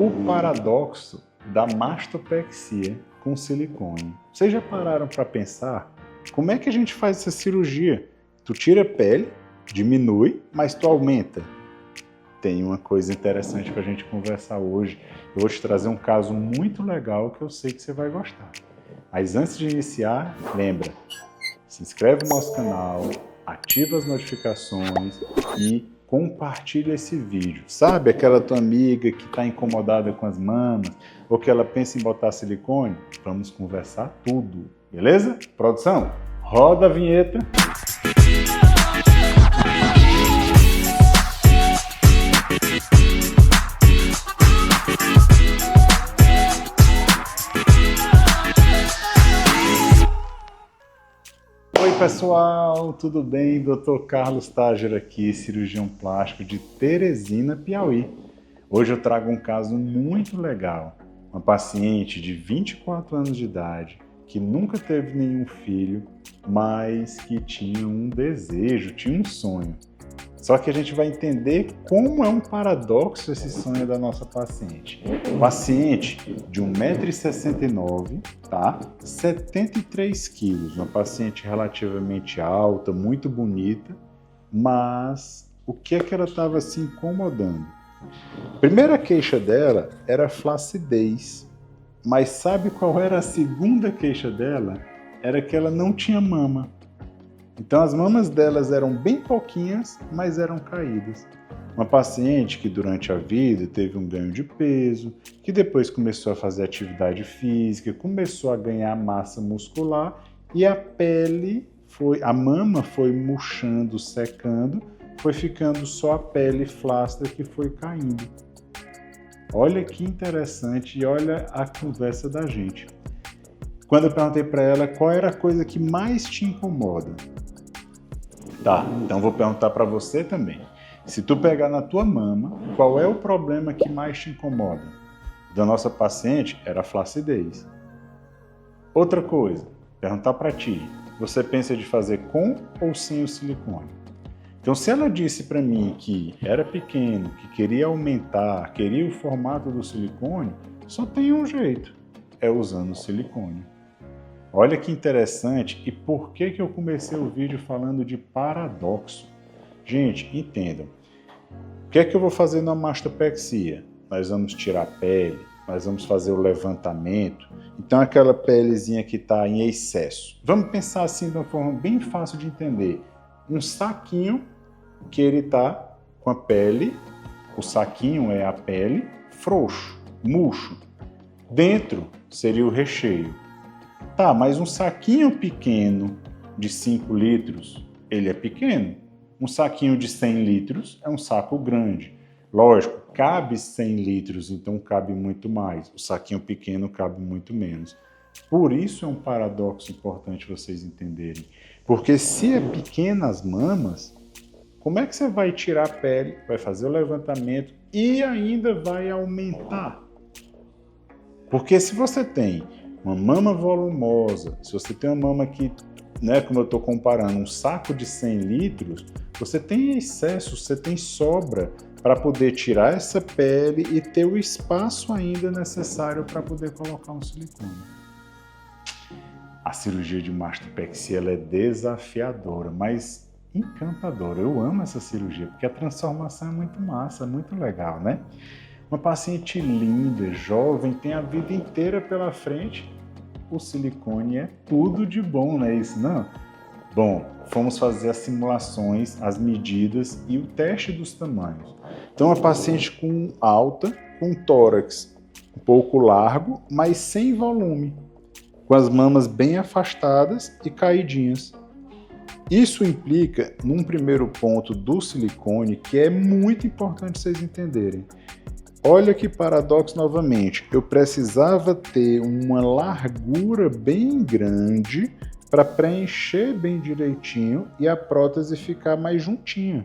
O paradoxo da mastopexia com silicone. Vocês já pararam para pensar como é que a gente faz essa cirurgia? Tu tira a pele, diminui, mas tu aumenta. Tem uma coisa interessante para a gente conversar hoje. Eu vou te trazer um caso muito legal que eu sei que você vai gostar. Mas antes de iniciar, lembra, se inscreve no nosso canal, ativa as notificações e compartilha esse vídeo. Sabe aquela tua amiga que está incomodada com as mamas ou que ela pensa em botar silicone? Vamos conversar tudo, beleza? Produção, roda a vinheta. Oi pessoal, tudo bem? Dr. Carlos Tágera aqui, cirurgião plástico de Teresina, Piauí. Hoje eu trago um caso muito legal. Uma paciente de 24 anos de idade, que nunca teve nenhum filho, mas que tinha um desejo, tinha um sonho. Só que a gente vai entender como é um paradoxo esse sonho da nossa paciente. Paciente de 1,69 m, tá? 73 quilos, uma paciente relativamente alta, muito bonita, mas o que é que ela estava se incomodando? A primeira queixa dela era flacidez, mas sabe qual era a segunda queixa dela? Era que ela não tinha mama. Então as mamas delas eram bem pouquinhas, mas eram caídas. Uma paciente que durante a vida teve um ganho de peso, que depois começou a fazer atividade física, começou a ganhar massa muscular e a mama foi murchando, secando, foi ficando só a pele flácida que foi caindo. Olha que interessante e olha a conversa da gente. Quando eu perguntei para ela qual era a coisa que mais te incomoda, tá, então vou perguntar para você também. Se tu pegar na tua mama, qual é o problema que mais te incomoda? Da nossa paciente era a flacidez. Outra coisa, perguntar para ti, você pensa de fazer com ou sem o silicone? Então se ela disse para mim que era pequeno, que queria aumentar, queria o formato do silicone, só tem um jeito, é usando o silicone. Olha que interessante, e por que eu comecei o vídeo falando de paradoxo? Gente, entendam. O que é que eu vou fazer na mastopexia? Nós vamos tirar a pele, nós vamos fazer o levantamento. Então aquela pelezinha que está em excesso. Vamos pensar assim de uma forma bem fácil de entender. Um saquinho que ele está com a pele, o saquinho é a pele, frouxo, murcho. Dentro seria o recheio. Tá, mas um saquinho pequeno de 5 litros, ele é pequeno. Um saquinho de 100 litros é um saco grande. Lógico, cabe 100 litros, então cabe muito mais. O saquinho pequeno cabe muito menos. Por isso é um paradoxo importante vocês entenderem. Porque se é pequenas mamas, como é que você vai tirar a pele, vai fazer o levantamento e ainda vai aumentar? Porque se você tem uma mama volumosa, se você tem uma mama que, como eu estou comparando, um saco de 100 litros, você tem excesso, você tem sobra para poder tirar essa pele e ter o espaço ainda necessário para poder colocar um silicone. A cirurgia de mastopexia ela é desafiadora, mas encantadora. Eu amo essa cirurgia, porque a transformação é muito massa, muito legal, né? Uma paciente linda, jovem, tem a vida inteira pela frente. O silicone é tudo de bom, não é isso, não? Bom, fomos fazer as simulações, as medidas e o teste dos tamanhos. Então, a paciente com alta, com tórax um pouco largo, mas sem volume, com as mamas bem afastadas e caidinhas. Isso implica, num primeiro ponto do silicone, que é muito importante vocês entenderem. Olha que paradoxo novamente, eu precisava ter uma largura bem grande para preencher bem direitinho e a prótese ficar mais juntinha.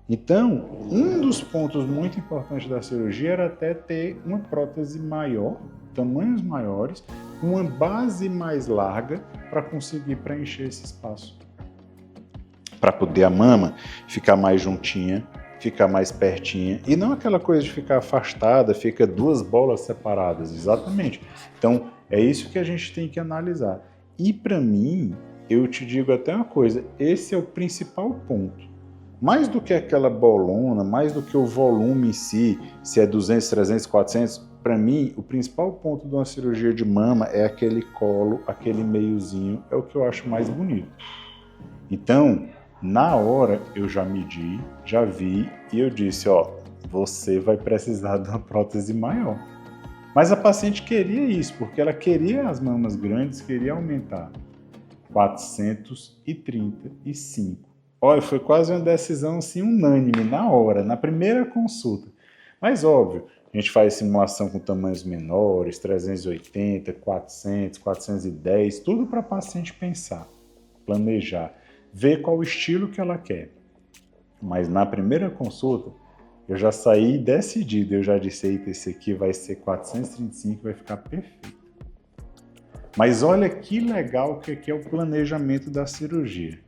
Então, um dos pontos muito importantes da cirurgia era até ter uma prótese maior, tamanhos maiores, uma base mais larga para conseguir preencher esse espaço. Para poder a mama ficar mais juntinha ficar mais pertinha, e não aquela coisa de ficar afastada, fica duas bolas separadas, exatamente. Então, é isso que a gente tem que analisar. E para mim, eu te digo até uma coisa, esse é o principal ponto. Mais do que aquela bolona, mais do que o volume em si, se é 200, 300, 400, para mim, o principal ponto de uma cirurgia de mama é aquele colo, aquele meiozinho, é o que eu acho mais bonito. Então, na hora, eu já medi, já vi, e eu disse, ó, você vai precisar de uma prótese maior. Mas a paciente queria isso, porque ela queria as mamas grandes, queria aumentar. 435. Olha, foi quase uma decisão assim unânime, na hora, na primeira consulta. Mas óbvio, a gente faz simulação com tamanhos menores, 380, 400, 410, tudo para a paciente pensar, planejar, ver qual o estilo que ela quer. Mas na primeira consulta, eu já saí decidido, eu já disse, eita, esse aqui vai ser 435, vai ficar perfeito. Mas olha que legal que é o planejamento da cirurgia.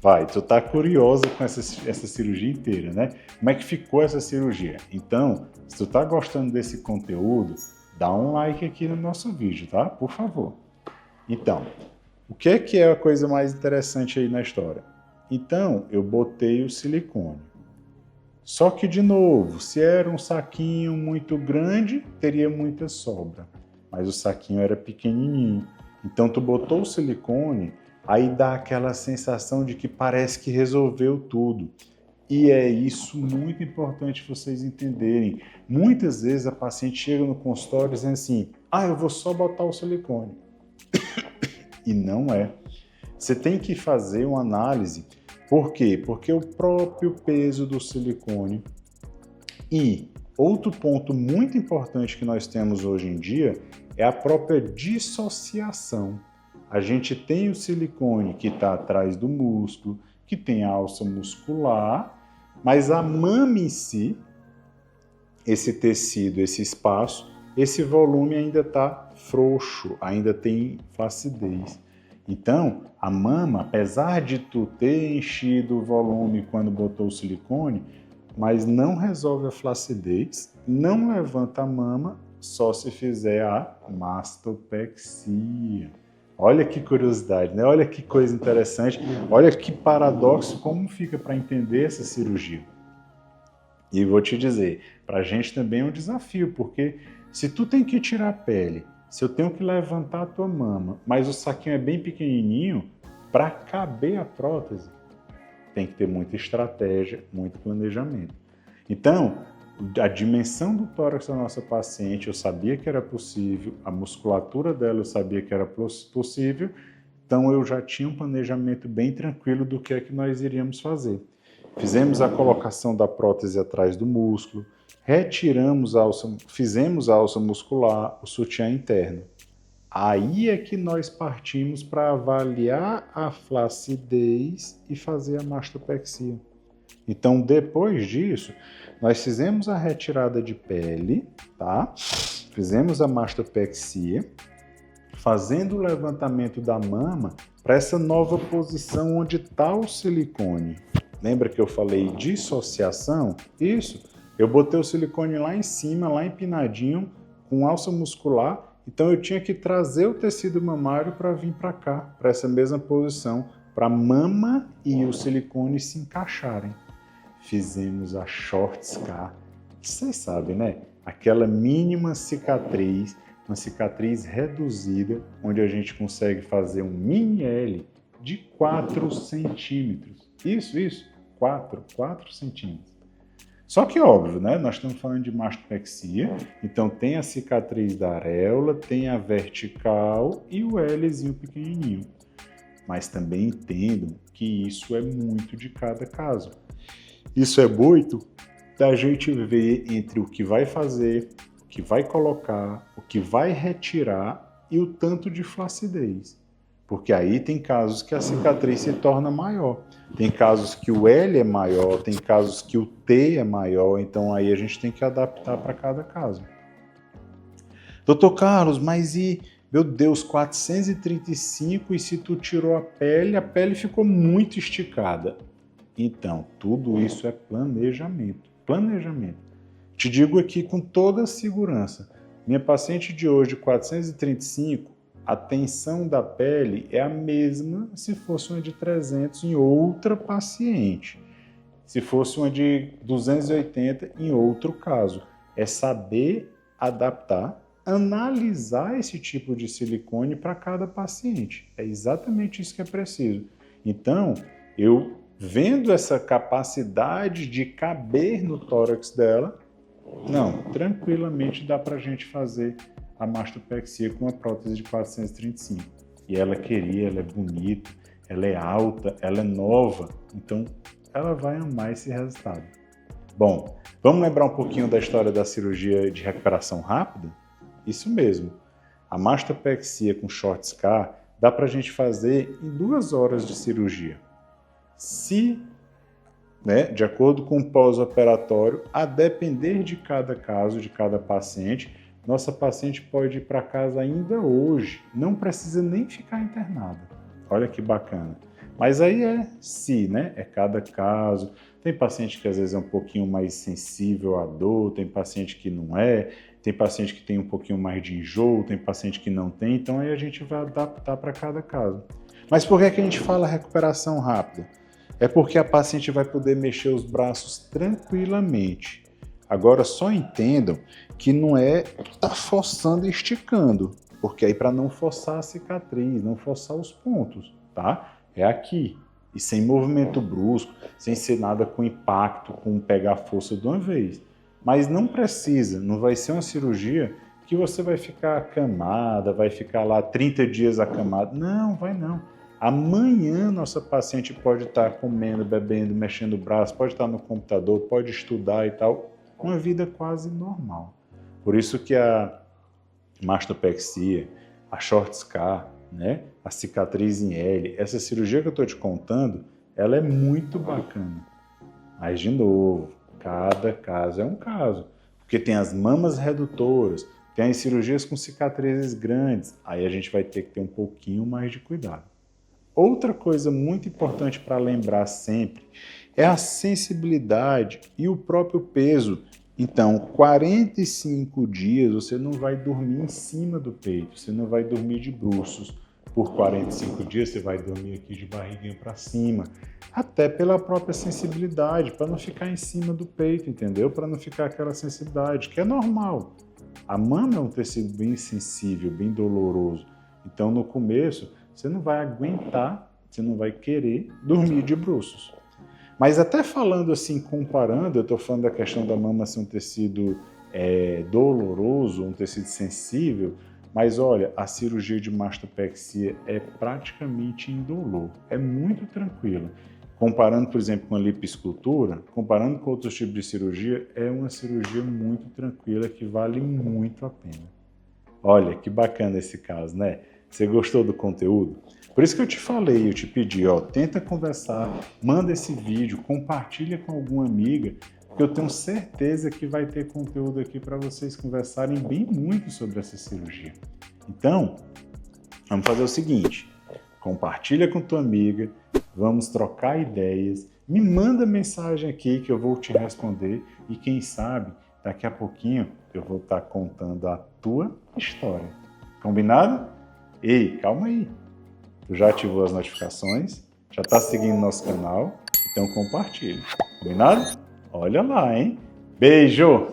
Vai, tu tá curiosa com essa cirurgia inteira, né? Como é que ficou essa cirurgia? Então, se tu tá gostando desse conteúdo, dá um like aqui no nosso vídeo, tá? Por favor. Então, o que é a coisa mais interessante aí na história? Então, eu botei o silicone. Só que, de novo, se era um saquinho muito grande, teria muita sobra. Mas o saquinho era pequenininho. Então, tu botou o silicone, aí dá aquela sensação de que parece que resolveu tudo. E é isso muito importante vocês entenderem. Muitas vezes a paciente chega no consultório dizendo assim, eu vou só botar o silicone. E não é. Você tem que fazer uma análise. Por quê? Porque o próprio peso do silicone e outro ponto muito importante que nós temos hoje em dia é a própria dissociação. A gente tem o silicone que está atrás do músculo, que tem a alça muscular, mas a mama em si, esse tecido, esse espaço, esse volume ainda está frouxo, ainda tem flacidez. Então, a mama, apesar de tu ter enchido o volume quando botou o silicone, mas não resolve a flacidez, não levanta a mama, só se fizer a mastopexia. Olha que curiosidade, né? Olha que coisa interessante, olha que paradoxo, como fica para entender essa cirurgia. E vou te dizer, para a gente também é um desafio, porque se tu tem que tirar a pele, se eu tenho que levantar a tua mama, mas o saquinho é bem pequenininho, para caber a prótese, tem que ter muita estratégia, muito planejamento. Então, a dimensão do tórax da nossa paciente eu sabia que era possível, a musculatura dela eu sabia que era possível, então eu já tinha um planejamento bem tranquilo do que é que nós iríamos fazer. Fizemos a colocação da prótese atrás do músculo, retiramos a alça, fizemos a alça muscular, o sutiã interno. Aí é que nós partimos para avaliar a flacidez e fazer a mastopexia. Então, depois disso, nós fizemos a retirada de pele, tá? Fizemos a mastopexia, fazendo o levantamento da mama para essa nova posição onde está o silicone. Lembra que eu falei dissociação? Isso. Eu botei o silicone lá em cima, lá empinadinho, com alça muscular, então eu tinha que trazer o tecido mamário para vir para cá, para essa mesma posição, para a mama e o silicone se encaixarem. Fizemos a short scar, que vocês sabem, né? Aquela mínima cicatriz, uma cicatriz reduzida, onde a gente consegue fazer um mini L de 4 centímetros. Isso, 4 centímetros. Só que óbvio, né? Nós estamos falando de mastopexia, então tem a cicatriz da areola, tem a vertical e o Lzinho pequenininho. Mas também entendam que isso é muito de cada caso. Isso é muito da gente ver entre o que vai fazer, o que vai colocar, o que vai retirar e o tanto de flacidez. Porque aí tem casos que a cicatriz se torna maior. Tem casos que o L é maior, tem casos que o T é maior, então aí a gente tem que adaptar para cada caso. Doutor Carlos, mas meu Deus, 435 e se tu tirou a pele ficou muito esticada. Então, tudo isso é planejamento. Planejamento. Te digo aqui com toda a segurança. Minha paciente de hoje, 435, a tensão da pele é a mesma se fosse uma de 300 em outra paciente. Se fosse uma de 280 em outro caso. É saber adaptar, analisar esse tipo de silicone para cada paciente. É exatamente isso que é preciso. Então, eu vendo essa capacidade de caber no tórax dela, não, tranquilamente dá para a gente fazer a mastopexia com uma prótese de 435. E ela queria, ela é bonita, ela é alta, ela é nova, então ela vai amar esse resultado. Bom, vamos lembrar um pouquinho da história da cirurgia de recuperação rápida? Isso mesmo, a mastopexia com short scar dá para a gente fazer em 2 horas de cirurgia. Se, de acordo com o pós-operatório, a depender de cada caso, de cada paciente, nossa paciente pode ir para casa ainda hoje, não precisa nem ficar internada. Olha que bacana. Mas aí é cada caso. Tem paciente que às vezes é um pouquinho mais sensível à dor, tem paciente que não é, tem paciente que tem um pouquinho mais de enjoo, tem paciente que não tem, então aí a gente vai adaptar para cada caso. Mas por que a gente fala recuperação rápida? É porque a paciente vai poder mexer os braços tranquilamente. Agora só entendam que não é forçando e esticando, porque aí para não forçar a cicatriz, não forçar os pontos, tá? É aqui, e sem movimento brusco, sem ser nada com impacto, com pegar força de uma vez. Mas não precisa, não vai ser uma cirurgia que você vai ficar acamada, vai ficar lá 30 dias acamado. Não, vai não. Amanhã nossa paciente pode estar comendo, bebendo, mexendo o braço, pode estar no computador, pode estudar e tal, uma vida quase normal. Por isso que a mastopexia, a short scar, a cicatriz em L, essa cirurgia que eu estou te contando, ela é muito bacana. Mas, de novo, cada caso é um caso. Porque tem as mamas redutoras, tem as cirurgias com cicatrizes grandes, aí a gente vai ter que ter um pouquinho mais de cuidado. Outra coisa muito importante para lembrar sempre é a sensibilidade e o próprio peso. Então, 45 dias você não vai dormir em cima do peito, você não vai dormir de bruços. Por 45 dias você vai dormir aqui de barriguinha para cima, até pela própria sensibilidade, para não ficar em cima do peito, entendeu? Para não ficar aquela sensibilidade, que é normal. A mama é um tecido bem sensível, bem doloroso. Então, no começo, você não vai aguentar, você não vai querer dormir de bruços. Mas até falando assim, comparando, eu estou falando da questão da mama ser um tecido doloroso, um tecido sensível, mas olha, a cirurgia de mastopexia é praticamente indolor, é muito tranquila. Comparando, por exemplo, com a lipoescultura, comparando com outros tipos de cirurgia, é uma cirurgia muito tranquila que vale muito a pena. Olha, que bacana esse caso, né? Você gostou do conteúdo? Por isso que eu te falei, eu te pedi, tenta conversar, manda esse vídeo, compartilha com alguma amiga, porque eu tenho certeza que vai ter conteúdo aqui para vocês conversarem bem muito sobre essa cirurgia. Então, vamos fazer o seguinte, compartilha com tua amiga, vamos trocar ideias, me manda mensagem aqui que eu vou te responder e quem sabe, daqui a pouquinho eu vou estar contando a tua história. Combinado? Ei, calma aí. Tu já ativou as notificações? Já está seguindo nosso canal? Então compartilha. Combinado? Olha lá, hein? Beijo!